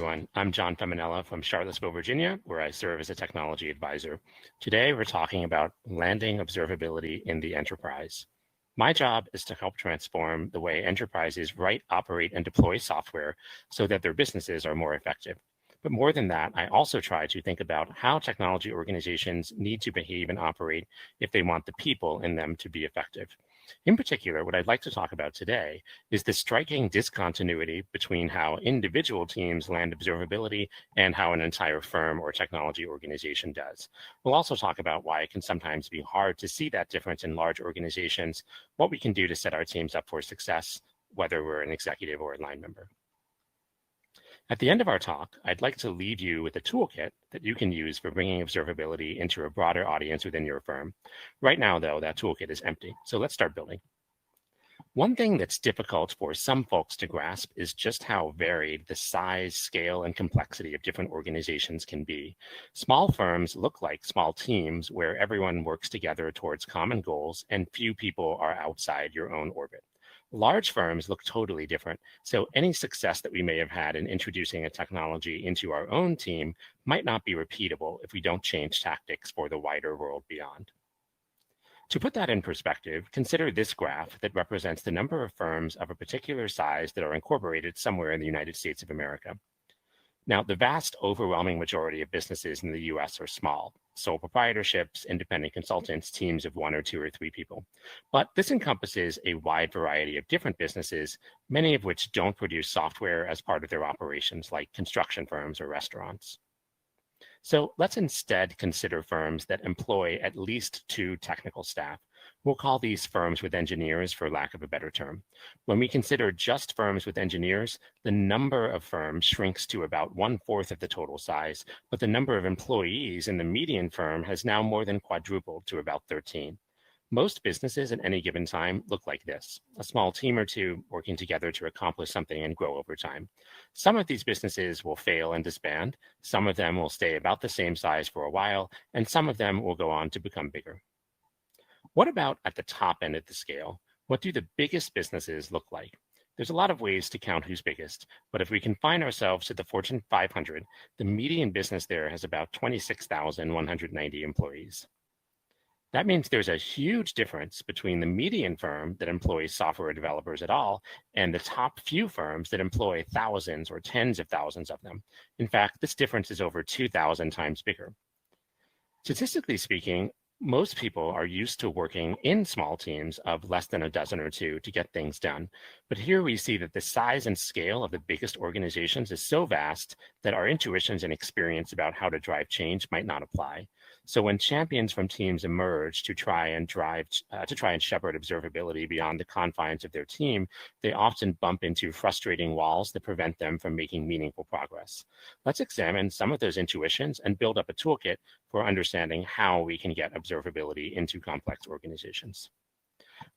everyone. I'm John Feminella from Charlottesville, Virginia, where I serve as a technology advisor. Today, we're talking about landing observability in the enterprise. My job is to help transform the way enterprises write, operate, and deploy software so that their businesses are more effective. But more than that, I also try to think about how technology organizations need to behave and operate if they want the people in them to be effective. In particular, what I'd like to talk about today is the striking discontinuity between how individual teams land observability and how an entire firm or technology organization does. We'll also talk about why it can sometimes be hard to see that difference in large organizations, what we can do to set our teams up for success, whether we're an executive or a line member. At the end of our talk, I'd like to leave you with a toolkit that you can use for bringing observability into a broader audience within your firm. Right now, though, that toolkit is empty, so let's start building. One thing that's difficult for some folks to grasp is just how varied the size, scale, and complexity of different organizations can be. Small firms look like small teams where everyone works together towards common goals and few people are outside your own orbit. Large firms look totally different, so any success that we may have had in introducing a technology into our own team might not be repeatable if we don't change tactics for the wider world beyond. To put that in perspective, consider this graph that represents the number of firms of a particular size that are incorporated somewhere in the United States of America. Now, the vast overwhelming majority of businesses in the US are small, sole proprietorships, independent consultants, teams of 1 or 2 or 3 people. But this encompasses a wide variety of different businesses, many of which don't produce software as part of their operations, like construction firms or restaurants. So let's instead consider firms that employ at least 2 technical staff. We'll call these firms with engineers for lack of a better term. When we consider just firms with engineers, the number of firms shrinks to about 1/4 of the total size, but the number of employees in the median firm has now more than quadrupled to about 13. Most businesses at any given time look like this, a small team or 2 working together to accomplish something and grow over time. Some of these businesses will fail and disband, some of them will stay about the same size for a while, and some of them will go on to become bigger. What about at the top end of the scale? What do the biggest businesses look like? There's a lot of ways to count who's biggest, but if we confine ourselves to the Fortune 500, the median business there has about 26,190 employees. That means there's a huge difference between the median firm that employs software developers at all and the top few firms that employ thousands or tens of thousands of them. In fact, this difference is over 2,000 times bigger. Statistically speaking, most people are used to working in small teams of less than a dozen or 2 to get things done. But here we see that the size and scale of the biggest organizations is so vast that our intuitions and experience about how to drive change might not apply. So when champions from teams emerge to try and shepherd observability beyond the confines of their team, they often bump into frustrating walls that prevent them from making meaningful progress. Let's examine some of those intuitions and build up a toolkit for understanding how we can get observability into complex organizations.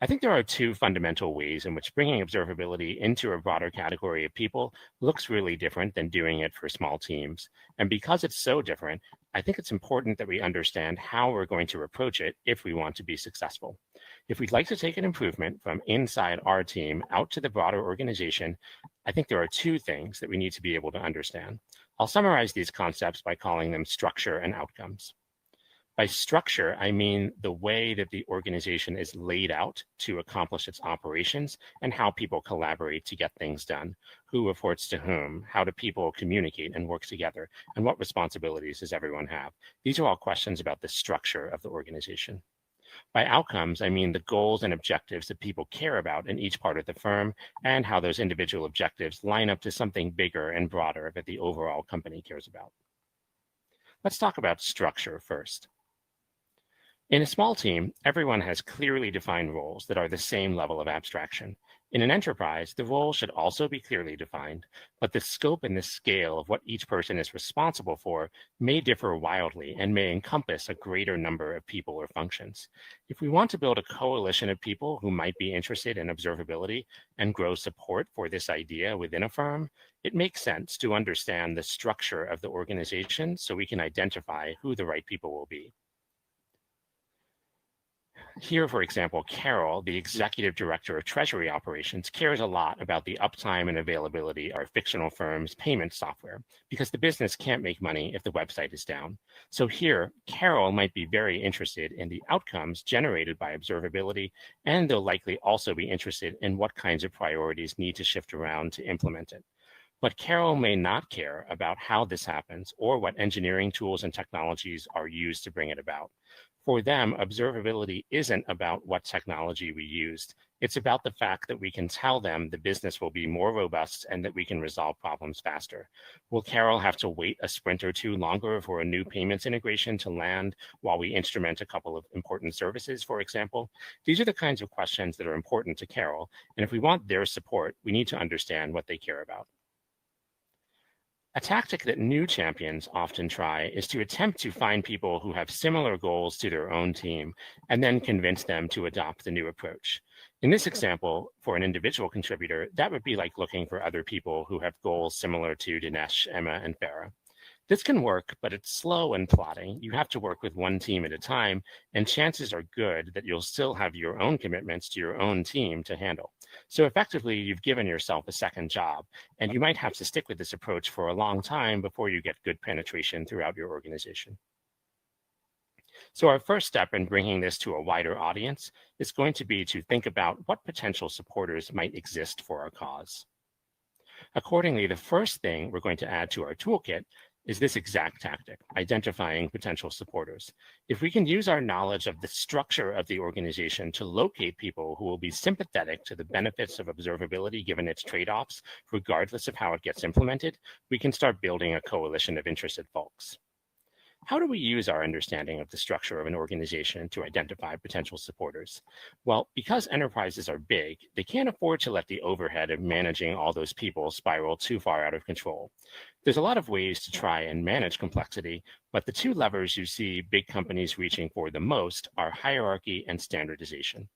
I think there are 2 fundamental ways in which bringing observability into a broader category of people looks really different than doing it for small teams. And because it's so different, I think it's important that we understand how we're going to approach it if we want to be successful. If we'd like to take an improvement from inside our team out to the broader organization, I think there are 2 things that we need to be able to understand. I'll summarize these concepts by calling them structure and outcomes. By structure, I mean the way that the organization is laid out to accomplish its operations and how people collaborate to get things done, who reports to whom, how do people communicate and work together, and what responsibilities does everyone have. These are all questions about the structure of the organization. By outcomes, I mean the goals and objectives that people care about in each part of the firm and how those individual objectives line up to something bigger and broader that the overall company cares about. Let's talk about structure first. In a small team, everyone has clearly defined roles that are the same level of abstraction. In an enterprise, the role should also be clearly defined, but the scope and the scale of what each person is responsible for may differ wildly and may encompass a greater number of people or functions. If we want to build a coalition of people who might be interested in observability and grow support for this idea within a firm, it makes sense to understand the structure of the organization so we can identify who the right people will be. Here, for example, Carol, the executive director of treasury operations, cares a lot about the uptime and availability of our fictional firm's payment software because the business can't make money if the website is down. So here, Carol might be very interested in the outcomes generated by observability, and they'll likely also be interested in what kinds of priorities need to shift around to implement it. But Carol may not care about how this happens or what engineering tools and technologies are used to bring it about. For them, observability isn't about what technology we used. It's about the fact that we can tell them the business will be more robust and that we can resolve problems faster. Will Carol have to wait a sprint or two longer for a new payments integration to land while we instrument a couple of important services, for example? These are the kinds of questions that are important to Carol, and if we want their support, we need to understand what they care about. A tactic that new champions often try is to attempt to find people who have similar goals to their own team and then convince them to adopt the new approach. In this example, for an individual contributor, that would be like looking for other people who have goals similar to Dinesh, Emma, and Farah. This can work, but it's slow and plodding. You have to work with one team at a time, and chances are good that you'll still have your own commitments to your own team to handle. So effectively, you've given yourself a second job, and you might have to stick with this approach for a long time before you get good penetration throughout your organization. So our first step in bringing this to a wider audience is going to be to think about what potential supporters might exist for our cause. Accordingly, the first thing we're going to add to our toolkit is this exact tactic, identifying potential supporters. If we can use our knowledge of the structure of the organization to locate people who will be sympathetic to the benefits of observability given its trade-offs, regardless of how it gets implemented, we can start building a coalition of interested folks. How do we use our understanding of the structure of an organization to identify potential supporters? Well, because enterprises are big, they can't afford to let the overhead of managing all those people spiral too far out of control. There's a lot of ways to try and manage complexity, but the two levers you see big companies reaching for the most are hierarchy and standardization.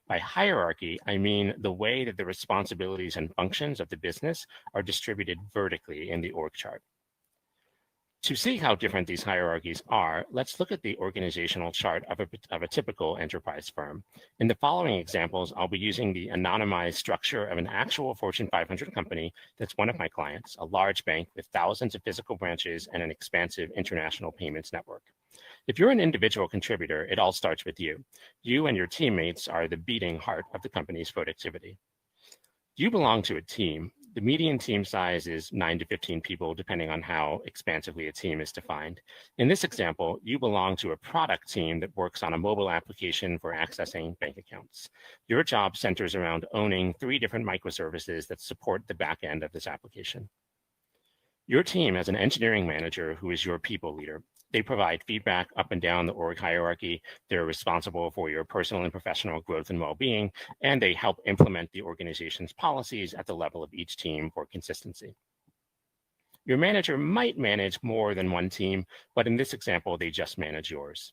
By hierarchy, I mean the way that the responsibilities and functions of the business are distributed vertically in the org chart. To see how different these hierarchies are, let's look at the organizational chart of a typical enterprise firm. In the following examples, I'll be using the anonymized structure of an actual Fortune 500 company that's one of my clients, a large bank with thousands of physical branches and an expansive international payments network. If you're an individual contributor, it all starts with you. You and your teammates are the beating heart of the company's productivity. You belong to a team. The median team size is 9 to 15 people, depending on how expansively a team is defined. In this example, you belong to a product team that works on a mobile application for accessing bank accounts. Your job centers around owning 3 different microservices that support the back end of this application. Your team has an engineering manager who is your people leader. They provide feedback up and down the org hierarchy. They're responsible for your personal and professional growth and well-being, and they help implement the organization's policies at the level of each team for consistency. Your manager might manage more than one team, but in this example, they just manage yours.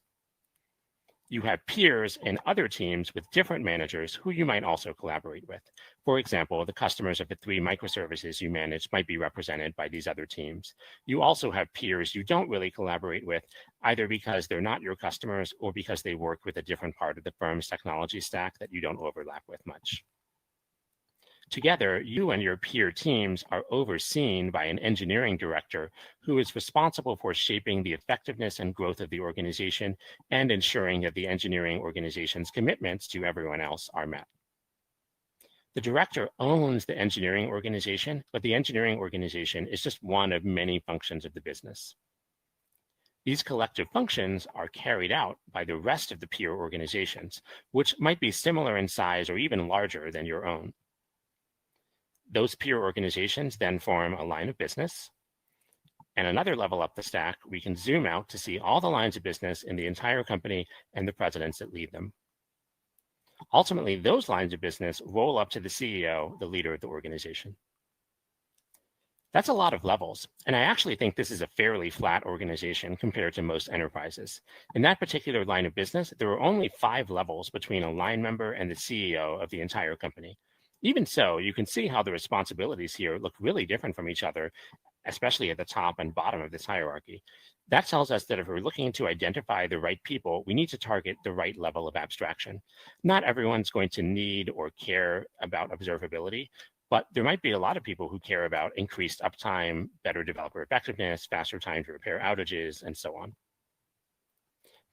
You have peers in other teams with different managers who you might also collaborate with. For example, the customers of the 3 microservices you manage might be represented by these other teams. You also have peers you don't really collaborate with, either because they're not your customers or because they work with a different part of the firm's technology stack that you don't overlap with much. Together, you and your peer teams are overseen by an engineering director who is responsible for shaping the effectiveness and growth of the organization and ensuring that the engineering organization's commitments to everyone else are met. The director owns the engineering organization, but the engineering organization is just one of many functions of the business. These collective functions are carried out by the rest of the peer organizations, which might be similar in size or even larger than your own. Those peer organizations then form a line of business. And another level up the stack, we can zoom out to see all the lines of business in the entire company and the presidents that lead them. Ultimately, those lines of business roll up to the CEO, the leader of the organization. That's a lot of levels, and I actually think this is a fairly flat organization compared to most enterprises. In that particular line of business, there are only 5 levels between a line member and the CEO of the entire company. Even so, you can see how the responsibilities here look really different from each other especially at the top and bottom of this hierarchy. That tells us that if we're looking to identify the right people, we need to target the right level of abstraction. Not everyone's going to need or care about observability, but there might be a lot of people who care about increased uptime, better developer effectiveness, faster time to repair outages, and so on.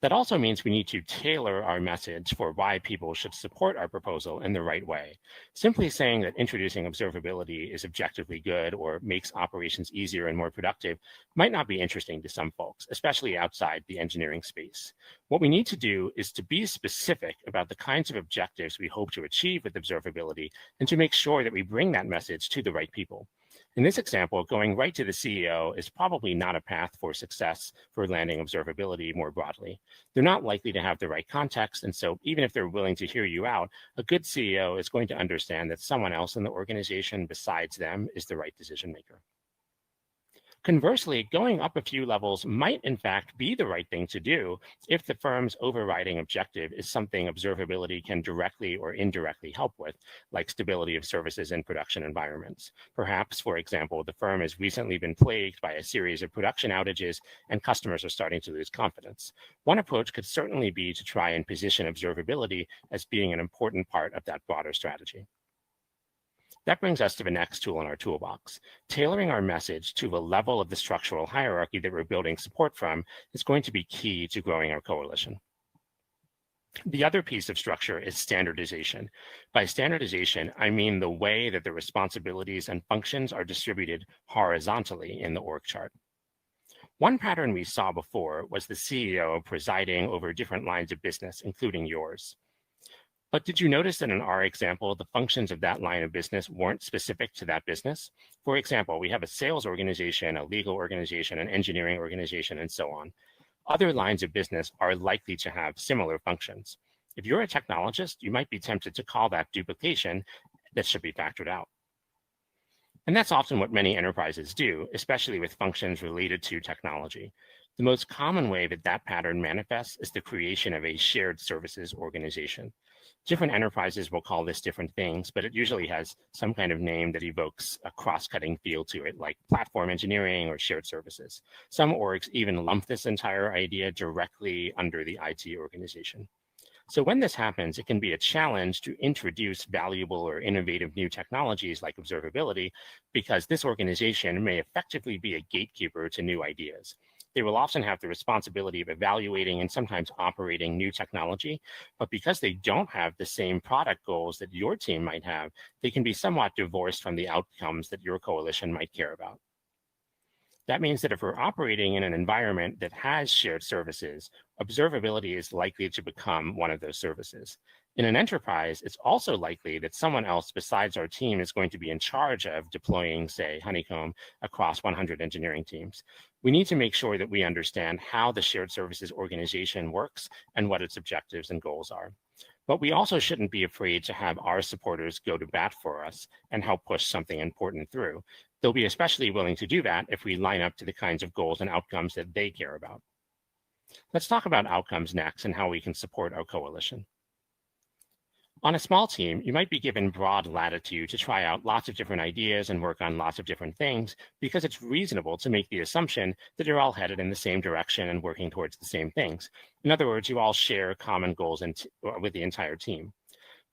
That also means we need to tailor our message for why people should support our proposal in the right way. Simply saying that introducing observability is objectively good or makes operations easier and more productive might not be interesting to some folks, especially outside the engineering space. What we need to do is to be specific about the kinds of objectives we hope to achieve with observability and to make sure that we bring that message to the right people. In this example, going right to the CEO is probably not a path for success for landing observability more broadly. They're not likely to have the right context, and so even if they're willing to hear you out, a good CEO is going to understand that someone else in the organization besides them is the right decision maker. Conversely, going up a few levels might in fact be the right thing to do if the firm's overriding objective is something observability can directly or indirectly help with, like stability of services in production environments. Perhaps, for example, the firm has recently been plagued by a series of production outages and customers are starting to lose confidence. One approach could certainly be to try and position observability as being an important part of that broader strategy. That brings us to the next tool in our toolbox. Tailoring our message to a level of the structural hierarchy that we're building support from is going to be key to growing our coalition. The other piece of structure is standardization. By standardization, I mean the way that the responsibilities and functions are distributed horizontally in the org chart. One pattern we saw before was the CEO presiding over different lines of business, including yours. But did you notice that in our example, the functions of that line of business weren't specific to that business? For example, we have a sales organization, a legal organization, an engineering organization, and so on. Other lines of business are likely to have similar functions. If you're a technologist, you might be tempted to call that duplication that should be factored out. And that's often what many enterprises do, especially with functions related to technology. The most common way that that pattern manifests is the creation of a shared services organization. Different enterprises will call this different things, but it usually has some kind of name that evokes a cross-cutting feel to it, like platform engineering or shared services. Some orgs even lump this entire idea directly under the IT organization. So when this happens, it can be a challenge to introduce valuable or innovative new technologies like observability, because this organization may effectively be a gatekeeper to new ideas. They will often have the responsibility of evaluating and sometimes operating new technology, but because they don't have the same product goals that your team might have, they can be somewhat divorced from the outcomes that your coalition might care about. That means that if we're operating in an environment that has shared services, observability is likely to become one of those services. In an enterprise, it's also likely that someone else besides our team is going to be in charge of deploying, say, Honeycomb across 100 engineering teams. We need to make sure that we understand how the shared services organization works and what its objectives and goals are. But we also shouldn't be afraid to have our supporters go to bat for us and help push something important through. They'll be especially willing to do that if we line up to the kinds of goals and outcomes that they care about. Let's talk about outcomes next and how we can support our coalition. On a small team, you might be given broad latitude to try out lots of different ideas and work on lots of different things because it's reasonable to make the assumption that you're all headed in the same direction and working towards the same things. In other words, you all share common goals with the entire team.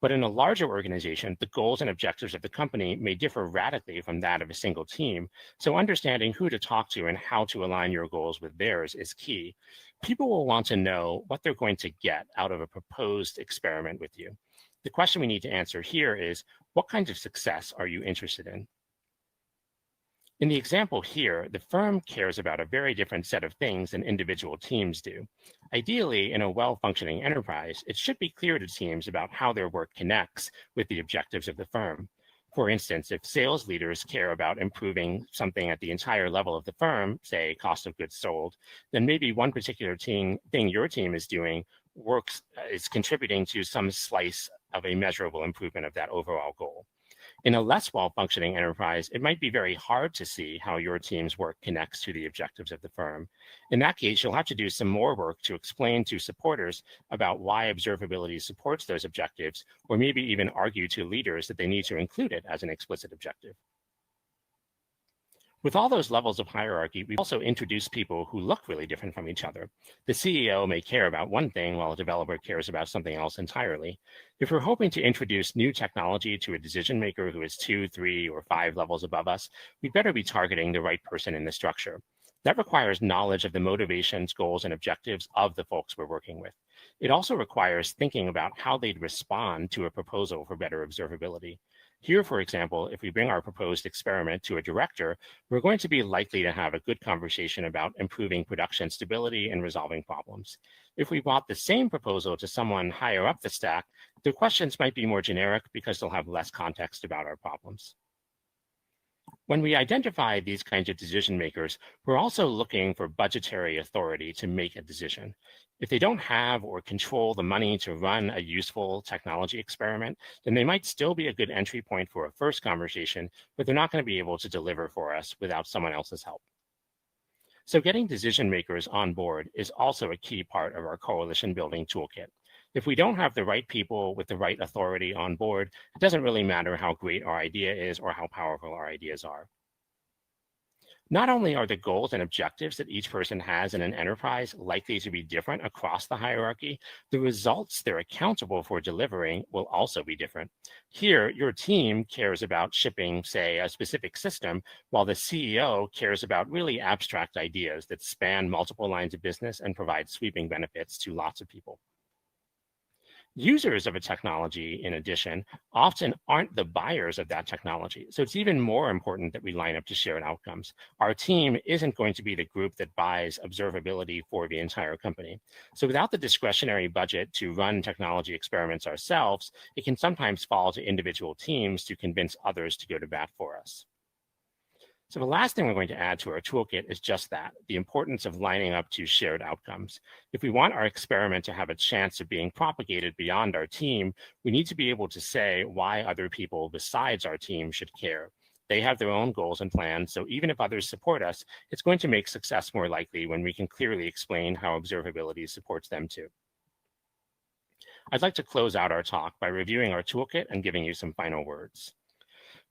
But in a larger organization, the goals and objectives of the company may differ radically from that of a single team. So understanding who to talk to and how to align your goals with theirs is key. People will want to know what they're going to get out of a proposed experiment with you. The question we need to answer here is, what kinds of success are you interested in? In the example here, the firm cares about a very different set of things than individual teams do. Ideally, in a well-functioning enterprise, it should be clear to teams about how their work connects with the objectives of the firm. For instance, if sales leaders care about improving something at the entire level of the firm, say cost of goods sold, then maybe one particular thing your team is doing is contributing to some slice of a measurable improvement of that overall goal. In a less well-functioning enterprise, it might be very hard to see how your team's work connects to the objectives of the firm. In that case, you'll have to do some more work to explain to supporters about why observability supports those objectives, or maybe even argue to leaders that they need to include it as an explicit objective. With all those levels of hierarchy, we've also introduced people who look really different from each other. The CEO may care about one thing while a developer cares about something else entirely. If we're hoping to introduce new technology to a decision maker who is 2, 3, or 5 levels above us, we better be targeting the right person in the structure. That requires knowledge of the motivations, goals, and objectives of the folks we're working with. It also requires thinking about how they'd respond to a proposal for better observability. Here, for example, if we bring our proposed experiment to a director, we're going to be likely to have a good conversation about improving production stability and resolving problems. If we brought the same proposal to someone higher up the stack, the questions might be more generic because they'll have less context about our problems. When we identify these kinds of decision makers, we're also looking for budgetary authority to make a decision. If they don't have or control the money to run a useful technology experiment, then they might still be a good entry point for a first conversation, but they're not going to be able to deliver for us without someone else's help. So getting decision makers on board is also a key part of our coalition building toolkit. If we don't have the right people with the right authority on board, it doesn't really matter how great our idea is or how powerful our ideas are. Not only are the goals and objectives that each person has in an enterprise likely to be different across the hierarchy, the results they're accountable for delivering will also be different. Here, your team cares about shipping, say, a specific system, while the CEO cares about really abstract ideas that span multiple lines of business and provide sweeping benefits to lots of people. Users of a technology, in addition, often aren't the buyers of that technology. So it's even more important that we line up to shared outcomes. Our team isn't going to be the group that buys observability for the entire company. So without the discretionary budget to run technology experiments ourselves, it can sometimes fall to individual teams to convince others to go to bat for us. So the last thing we're going to add to our toolkit is just that, the importance of lining up to shared outcomes. If we want our experiment to have a chance of being propagated beyond our team, we need to be able to say why other people besides our team should care. They have their own goals and plans, so even if others support us, it's going to make success more likely when we can clearly explain how observability supports them too. I'd like to close out our talk by reviewing our toolkit and giving you some final words.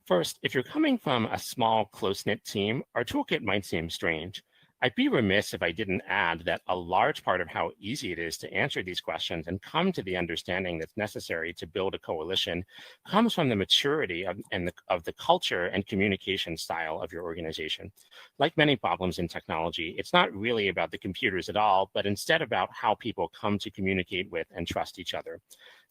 First, if you're coming from a small, close-knit team, our toolkit might seem strange. I'd be remiss if I didn't add that a large part of how easy it is to answer these questions and come to the understanding that's necessary to build a coalition comes from the maturity of the culture and communication style of your organization. Like many problems in technology, it's not really about the computers at all, but instead about how people come to communicate with and trust each other.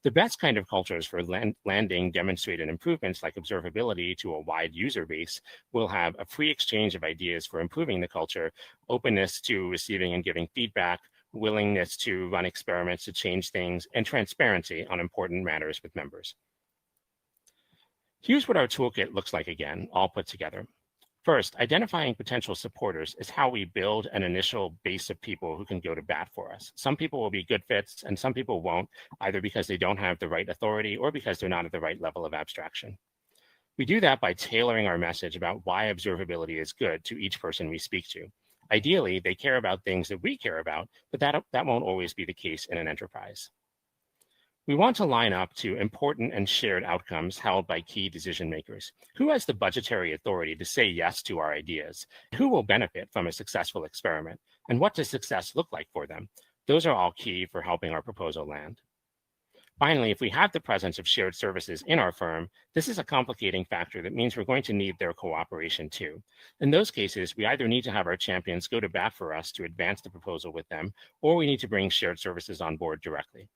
The best kind of cultures for landing demonstrated improvements like observability to a wide user base will have a free exchange of ideas for improving the culture, openness to receiving and giving feedback, willingness to run experiments to change things, and transparency on important matters with members. Here's what our toolkit looks like again, all put together. First, identifying potential supporters is how we build an initial base of people who can go to bat for us. Some people will be good fits and some people won't, either because they don't have the right authority or because they're not at the right level of abstraction. We do that by tailoring our message about why observability is good to each person we speak to. Ideally, they care about things that we care about, but that won't always be the case in an enterprise. We want to line up to important and shared outcomes held by key decision makers. Who has the budgetary authority to say yes to our ideas? Who will benefit from a successful experiment? And what does success look like for them? Those are all key for helping our proposal land. Finally, if we have the presence of shared services in our firm, this is a complicating factor that means we're going to need their cooperation too. In those cases, we either need to have our champions go to bat for us to advance the proposal with them, or we need to bring shared services on board directly.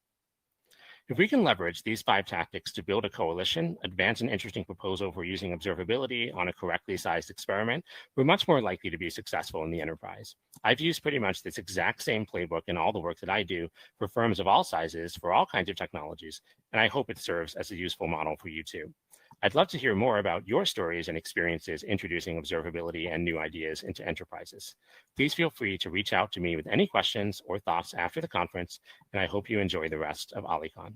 If we can leverage these 5 tactics to build a coalition, advance an interesting proposal for using observability on a correctly sized experiment, we're much more likely to be successful in the enterprise. I've used pretty much this exact same playbook in all the work that I do for firms of all sizes for all kinds of technologies, and I hope it serves as a useful model for you too. I'd love to hear more about your stories and experiences introducing observability and new ideas into enterprises. Please feel free to reach out to me with any questions or thoughts after the conference, and I hope you enjoy the rest of hnycon.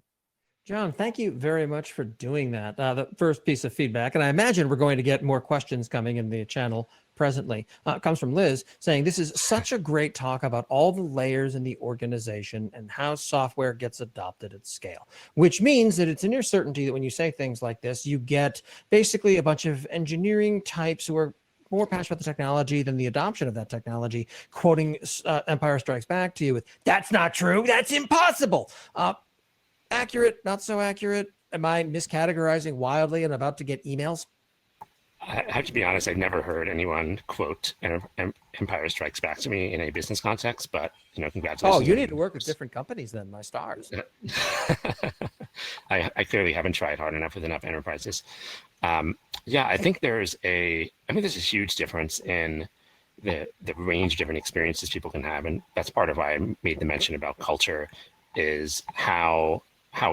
John, thank you very much for doing that. The first piece of feedback, and I imagine we're going to get more questions coming in the channel presently, comes from Liz saying, this is such a great talk about all the layers in the organization and how software gets adopted at scale, which means that it's a near certainty that when you say things like this, you get basically a bunch of engineering types who are more passionate about the technology than the adoption of that technology, quoting Empire Strikes Back to you with, "That's not true. That's impossible." Accurate, not so accurate? Am I miscategorizing wildly and about to get emails? I have to be honest, I've never heard anyone quote Empire Strikes Back to me in a business context, but congratulations. Oh, you need to work with different companies then, my stars. I clearly haven't tried hard enough with enough enterprises. Yeah, I think there's a huge difference in the range of different experiences people can have. And that's part of why I made the mention about culture, is how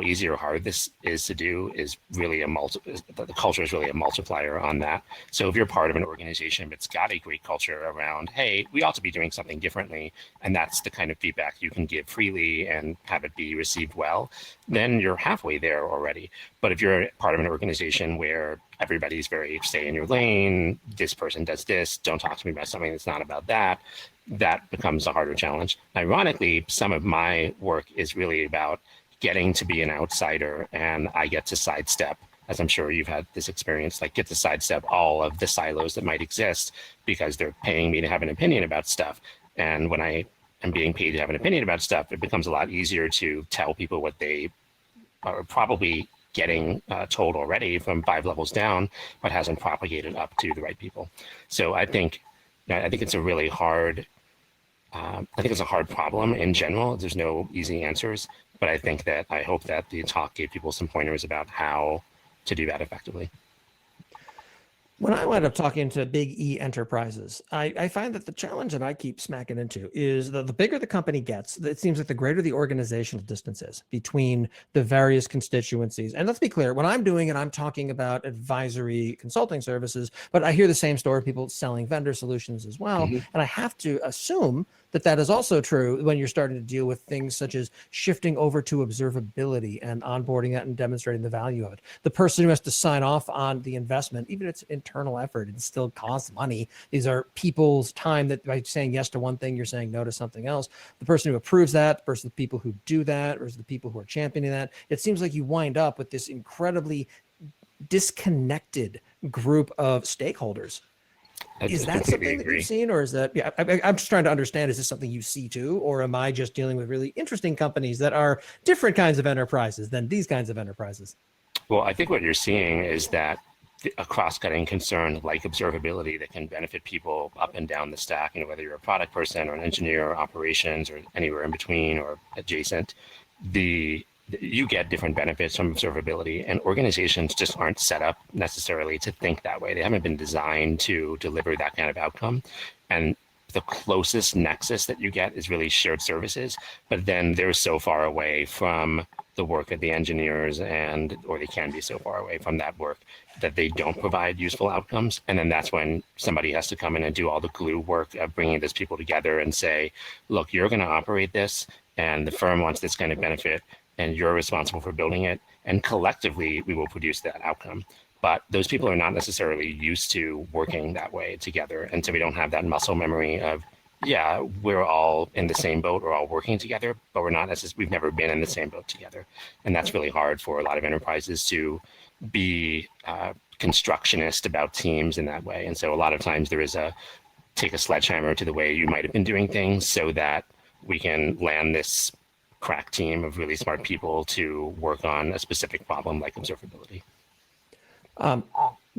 easy or hard this is to do is really the culture is really a multiplier on that. So if you're part of an organization that's got a great culture around, hey, we ought to be doing something differently, and that's the kind of feedback you can give freely and have it be received well, then you're halfway there already. But if you're part of an organization where everybody's very stay in your lane, this person does this, don't talk to me about something that's not about that, that becomes a harder challenge. Ironically, some of my work is really about getting to be an outsider, and I get to sidestep, as I'm sure you've had this experience, like get to sidestep all of the silos that might exist because they're paying me to have an opinion about stuff. And when I am being paid to have an opinion about stuff, it becomes a lot easier to tell people what they are probably getting told already from 5 levels down, but hasn't propagated up to the right people. So I think it's a really hard, it's a hard problem in general. There's no easy answers. But I hope that the talk gave people some pointers about how to do that effectively. When I wind up talking to big E enterprises, I find that the challenge that I keep smacking into is that the bigger the company gets, it seems like the greater the organizational distance is between the various constituencies. And let's be clear, when I'm doing it, I'm talking about advisory consulting services, but I hear the same story, people selling vendor solutions as well. Mm-hmm. And I have to assume that is also true when you're starting to deal with things such as shifting over to observability and onboarding that and demonstrating the value of it. The person who has to sign off on the investment, even if it's internal effort, it still costs money. These are people's time that by saying yes to one thing, you're saying no to something else. The person who approves that, the people who do that, versus the people who are championing that. It seems like you wind up with this incredibly disconnected group of stakeholders. Is that something that you've seen, or is that, I'm just trying to understand, is this something you see too, or am I just dealing with really interesting companies that are different kinds of enterprises than these kinds of enterprises? Well, I think what you're seeing is that a cross-cutting concern like observability that can benefit people up and down the stack, whether you're a product person or an engineer or operations or anywhere in between or adjacent, you get different benefits from observability, and organizations just aren't set up necessarily to think that way. They haven't been designed to deliver that kind of outcome. And the closest nexus that you get is really shared services, but then they're so far away from the work of the engineers or they can be so far away from that work that they don't provide useful outcomes. And then that's when somebody has to come in and do all the glue work of bringing those people together and say, look, you're going to operate this, and the firm wants this kind of benefit, and you're responsible for building it, and collectively we will produce that outcome. But those people are not necessarily used to working that way together, and so we don't have that muscle memory of, yeah, we're all in the same boat, we're all working together, but we've never been in the same boat together. And that's really hard for a lot of enterprises to be constructionist about teams in that way. And so a lot of times there is take a sledgehammer to the way you might have been doing things so that we can land this crack team of really smart people to work on a specific problem like observability.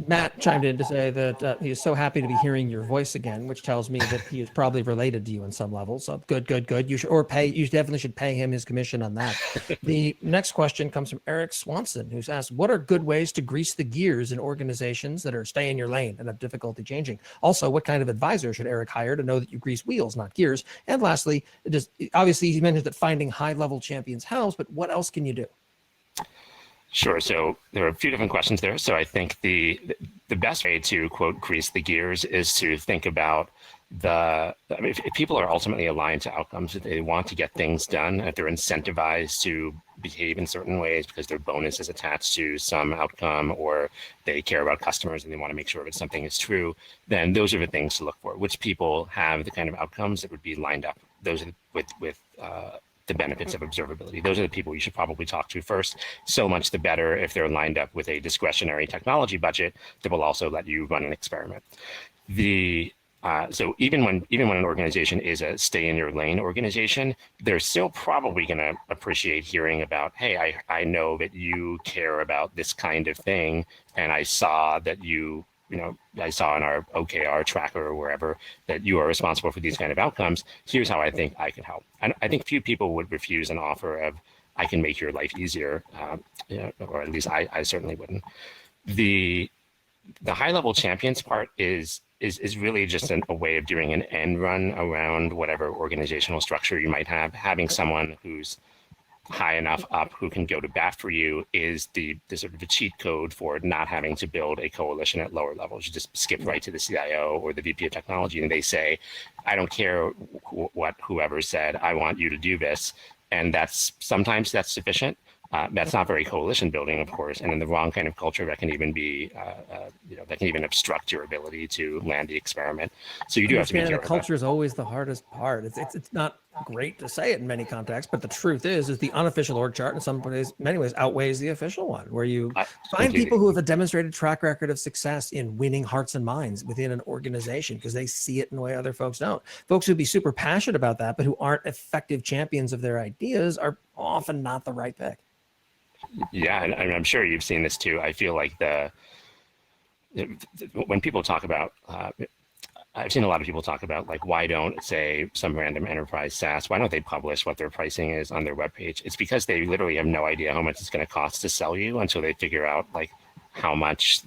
Matt chimed in to say that he is so happy to be hearing your voice again, which tells me that he is probably related to you on some level. So good. You definitely should pay him his commission on that. The next question comes from Eric Swanson, who's asked, what are good ways to grease the gears in organizations that are stay in your lane and have difficulty changing? Also, what kind of advisor should Eric hire to know that you grease wheels, not gears? And lastly, obviously he mentioned that finding high-level champions helps, but what else can you do? Sure. So there are a few different questions there. So I think the best way to, quote, grease the gears is to think about if people are ultimately aligned to outcomes, if they want to get things done, if they're incentivized to behave in certain ways because their bonus is attached to some outcome, or they care about customers and they want to make sure that something is true, then those are the things to look for. Which people have the kind of outcomes that would be lined up, those with the benefits of observability. Those are the people you should probably talk to first. So much the better if they're lined up with a discretionary technology budget that will also let you run an experiment. So even when an organization is a stay in your lane organization, they're still probably going to appreciate hearing about, hey, I know that you care about this kind of thing, and I saw that I saw in our OKR tracker or wherever that you are responsible for these kind of outcomes. Here's how I think I could help. I think few people would refuse an offer of, I can make your life easier, or at least I certainly wouldn't. The high-level champions part is really just a way of doing an end run around whatever organizational structure you might have. Having someone who's high enough up who can go to bat for you is the sort of the cheat code for not having to build a coalition at lower levels. You just skip right to the CIO or the VP of technology, and they say, I don't care what whoever said, I want you to do this. And sometimes that's sufficient. That's not very coalition building, of course, and in the wrong kind of culture, that can even be, that can even obstruct your ability to land the experiment. So you do have to be careful. The culture is always the hardest part. It's not great to say it in many contexts, but the truth is the unofficial org chart in many ways outweighs the official one, where you find people who have a demonstrated track record of success in winning hearts and minds within an organization because they see it in a way other folks don't. Folks who'd be super passionate about that, but who aren't effective champions of their ideas are often not the right pick. Yeah, and I'm sure you've seen this too. I feel like when people talk about, I've seen a lot of people talk about, like, why don't, say, some random enterprise SaaS, why don't they publish what their pricing is on their webpage? It's because they literally have no idea how much it's going to cost to sell you until they figure out, like, how much,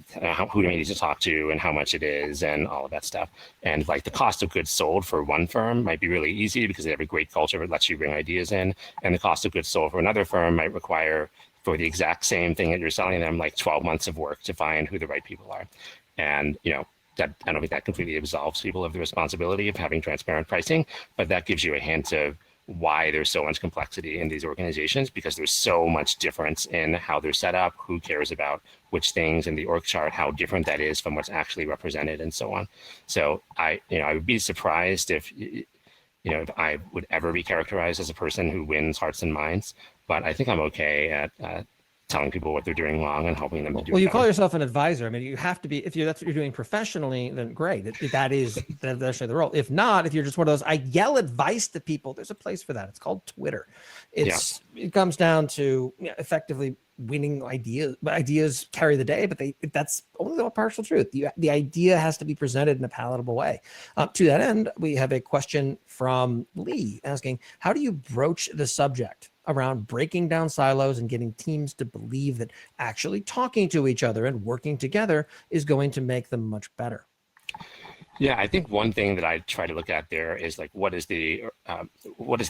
who do we need to talk to and how much it is and all of that stuff. And like the cost of goods sold for one firm might be really easy because they have a great culture that lets you bring ideas in. And the cost of goods sold for another firm might require, for the exact same thing that you're selling them, like 12 months of work to find who the right people are. And, that I don't think that completely absolves people of the responsibility of having transparent pricing, but that gives you a hint of why there's so much complexity in these organizations, because there's so much difference in how they're set up, who cares about which things in the org chart, how different that is from what's actually represented, and so on. So I would be surprised if I would ever be characterized as a person who wins hearts and minds, but I think I'm okay at telling people what they're doing wrong and helping them to do it. Well, you call yourself an advisor. I mean, you have to be, that's what you're doing professionally, then great. That's actually the role. If not, if you're just one of those, I yell advice to people, there's a place for that. It's called Twitter. It comes down to effectively winning ideas, but ideas carry the day, but that's only the partial truth. The idea has to be presented in a palatable way. To that end, we have a question from Lee asking, how do you broach the subject around breaking down silos and getting teams to believe that actually talking to each other and working together is going to make them much better? Yeah, I think one thing that I try to look at there is like, what is the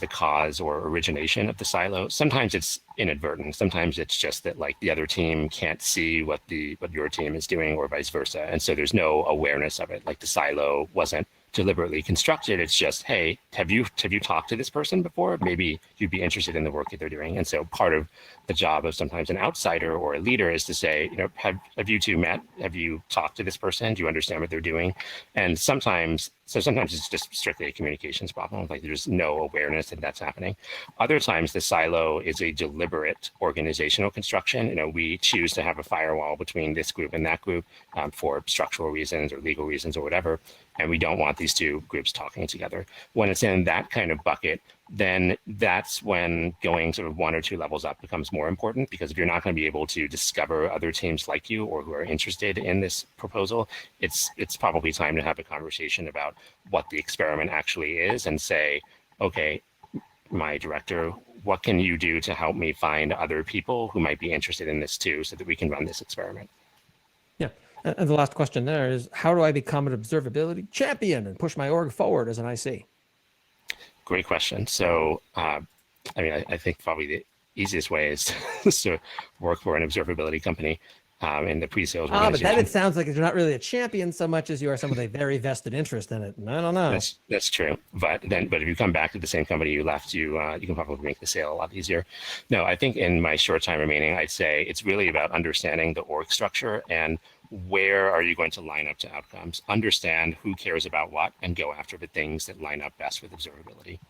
cause or origination of the silo? Sometimes it's inadvertent. Sometimes it's just that like the other team can't see what your team is doing, or vice versa, and so there's no awareness of it. Like the silo wasn't deliberately constructed. It's just, hey, have you talked to this person before? Maybe you'd be interested in the work that they're doing. And so part of the job of sometimes an outsider or a leader is to say, have you two met? Have you talked to this person? Do you understand what they're doing? And sometimes it's just strictly a communications problem. Like there's no awareness that that's happening. Other times the silo is a deliberate organizational construction. We choose to have a firewall between this group and that group for structural reasons or legal reasons or whatever. And we don't want these two groups talking together. When it's in that kind of bucket, then that's when going sort of one or two levels up becomes more important, because if you're not going to be able to discover other teams like you or who are interested in this proposal, it's probably time to have a conversation about what the experiment actually is and say, okay, my director, what can you do to help me find other people who might be interested in this too, so that we can run this experiment? Yeah. And the last question there is, how do I become an observability champion and push my org forward as an IC? Great question. So, I think probably the easiest way is to work for an observability company in the pre-sales organization. But then it sounds like you're not really a champion so much as you are someone with a very vested interest in it. I don't know. That's true. But if you come back to the same company you left, you can probably make the sale a lot easier. No, I think in my short time remaining, I'd say it's really about understanding the org structure and where are you going to line up to outcomes. Understand who cares about what and go after the things that line up best with observability.